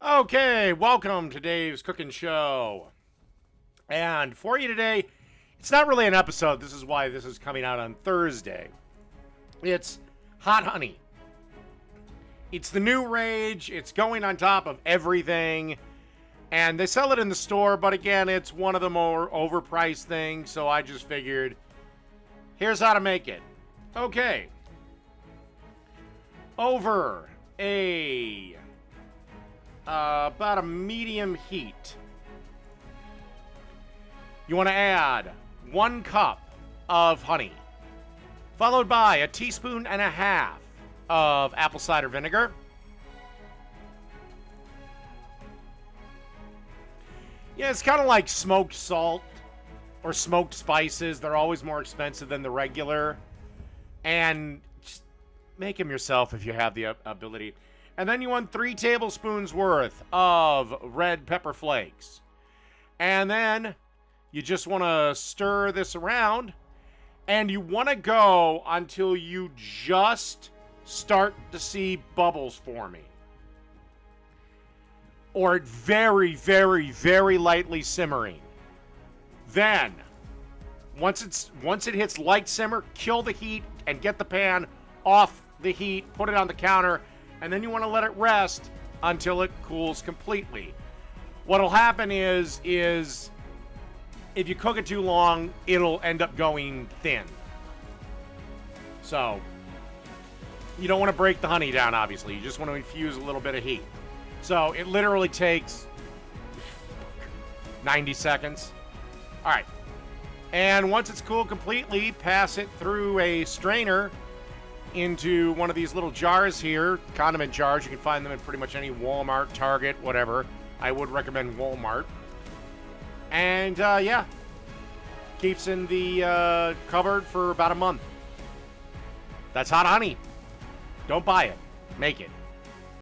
Okay, welcome to Dave's Cooking Show. And for you today, it's not really an episode. This is why this is coming out on Thursday. It's hot honey. It's the new rage. It's going on top of everything. And they sell it in the store, but again, it's one of the more overpriced things. So I just figured, here's how to make it. Okay. Over about a medium heat, you want to add 1 cup of honey, followed by a teaspoon and a half of apple cider vinegar, yeah, it's kind of like smoked salt or smoked spices. They're always more expensive than the regular, and just make them yourself if you have the ability. And then you want 3 tablespoons worth of red pepper flakes. And then you just want to stir this around. And you want to go until you just start to see bubbles forming. Or very, very, very lightly simmering. Then, once it hits light simmer, kill the heat and get the pan off the heat. Put it on the counter. And then you want to let it rest until it cools completely. What'll happen is if you cook it too long, it'll end up going thin. So, you don't want to break the honey down, obviously. You just want to infuse a little bit of heat. So, it literally takes 90 seconds. All right. And once it's cooled completely, pass it through a strainer into one of these little jars here, condiment jars. You can find them at pretty much any Walmart, Target, whatever. I would recommend Walmart. And yeah, keeps in the cupboard for about a month. That's hot honey. Don't buy it. Make it.